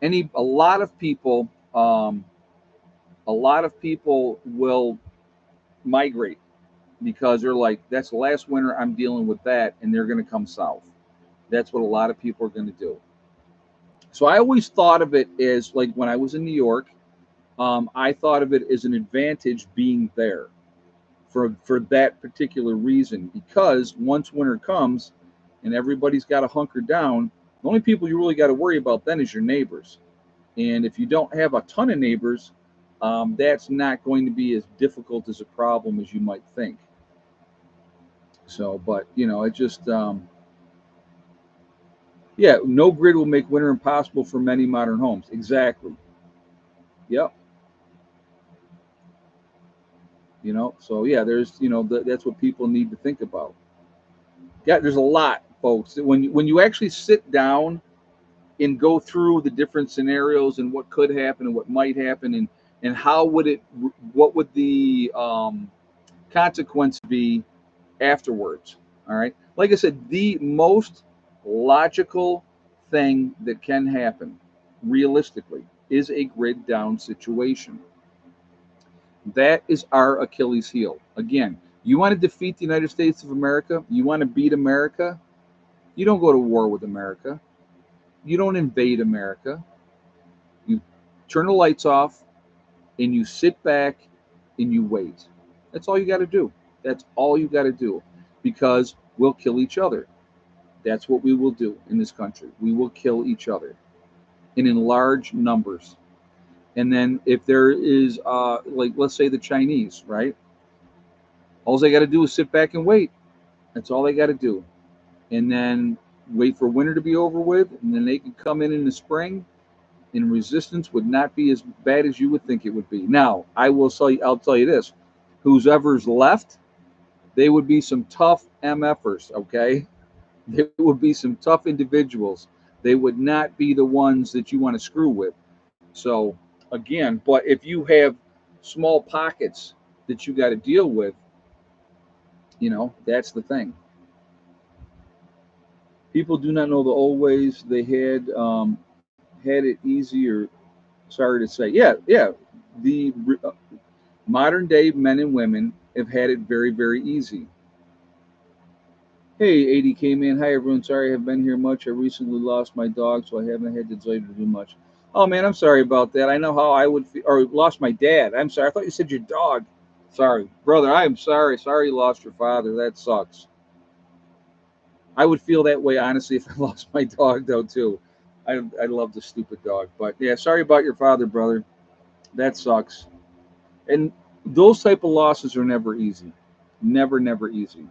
A lot of people, a lot of people will migrate because they're like, that's the last winter I'm dealing with that, and they're going to come south. That's what a lot of people are going to do. So I always thought of it as, like, when I was in New York, I thought of it as an advantage being there for that particular reason, because once winter comes and everybody's got to hunker down, the only people you really got to worry about then is your neighbors. And if you don't have a ton of neighbors, that's not going to be as difficult as a problem as you might think. So, but it just, yeah, no grid will make winter impossible for many modern homes. Exactly. Yep. So yeah, there's, that's what people need to think about. Yeah, there's a lot, folks. When you actually sit down and go through the different scenarios and what could happen and what might happen, and how would it, what would the consequence be afterwards. All right. Like I said, the most logical thing that can happen realistically is a grid down situation. That is our Achilles heel. Again, you want to defeat the United States of America, you want to beat America, you don't go to war with America, you don't invade America. You turn the lights off and you sit back and you wait. That's all you got to do. That's all you got to do, because we'll kill each other. That's what we will do in this country. We will kill each other, and in large numbers. And then if there is, like, let's say the Chinese, right? All they got to do is sit back and wait. That's all they got to do. And then wait for winter to be over with, and then they can come in the spring, and resistance would not be as bad as you would think it would be. Now, I'll tell you this: who's ever's left, they would be some tough MFers, okay? They would be some tough individuals. They would not be the ones that you want to screw with. So, again, but if you have small pockets that you got to deal with, that's the thing. People do not know the old ways. They had it easier. Sorry to say, yeah. The modern day men and women have had it very, very easy. Hey, ADK man. Hi, everyone. Sorry I haven't been here much. I recently lost my dog, so I haven't had the desire to do much. Oh, man, I'm sorry about that. I know how I would feel. Or lost my dad. I'm sorry. I thought you said your dog. Sorry. Brother, I am sorry. Sorry you lost your father. That sucks. I would feel that way, honestly, if I lost my dog, though, too. I love the stupid dog. But, yeah, sorry about your father, brother. That sucks. And those type of losses are never easy. Never, never easy.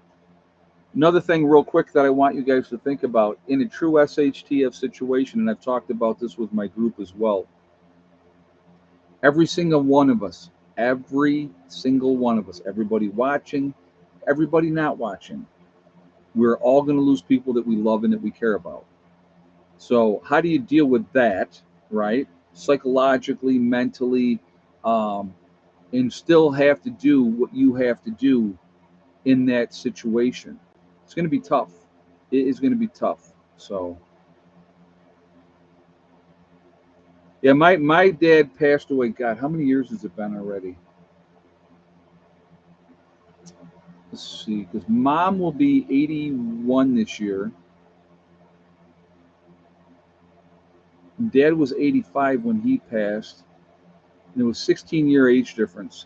Another thing, real quick, that I want you guys to think about in a true SHTF situation, and I've talked about this with my group as well. Every single one of us, everybody watching, everybody not watching, we're all going to lose people that we love and that we care about. So, how do you deal with that, right? Psychologically, mentally, and still have to do what you have to do in that situation? It's going to be tough. It is going to be tough. So, yeah, my dad passed away. God, how many years has it been already? Let's see, because mom will be 81 this year. Dad was 85 when he passed. And there was 16-year age difference.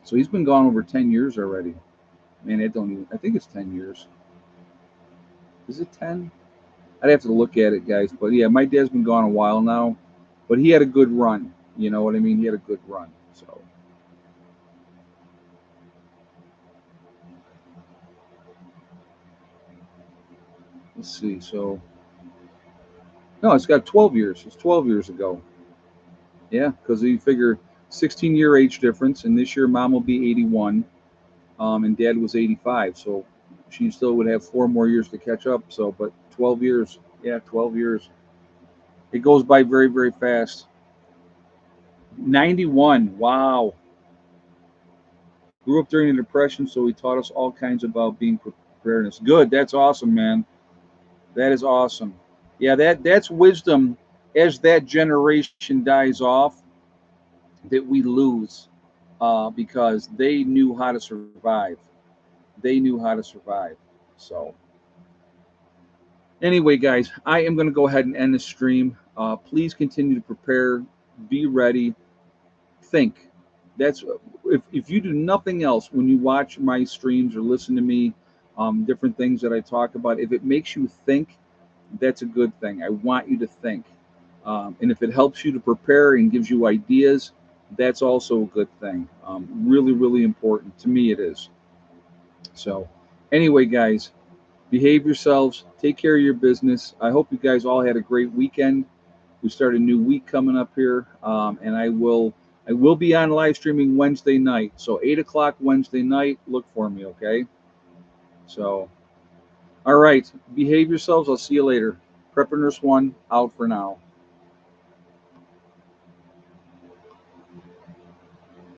So he's been gone over 10 years already. Man, I think it's 10 years. Is it 10? I'd have to look at it, guys. But yeah, my dad's been gone a while now. But he had a good run. You know what I mean? He had a good run. So let's see. So no, it's got 12 years. It's 12 years ago. Yeah, because you figure 16-year age difference, and this year mom will be 81, and dad was 85. So she still would have 4 more years to catch up. So, but 12 years. Yeah, 12 years. It goes by very, very fast. 91. Wow. Grew up during the Depression, so he taught us all kinds about being preparedness. Good. That's awesome, man. That is awesome. Yeah, that's wisdom as that generation dies off that we lose, because they knew how to survive. They knew how to survive. So, anyway, guys, I am going to go ahead and end the stream. Please continue to prepare, be ready, think. That's if you do nothing else when you watch my streams or listen to me, different things that I talk about. If it makes you think, that's a good thing. I want you to think, and if it helps you to prepare and gives you ideas, that's also a good thing. Really, really important to me. It is. So, anyway, guys, behave yourselves. Take care of your business. I hope you guys all had a great weekend. We start a new week coming up here, and I will be on live streaming Wednesday night. So 8 o'clock Wednesday night. Look for me, okay? So, all right. Behave yourselves. I'll see you later. Prepper Nurse One out for now.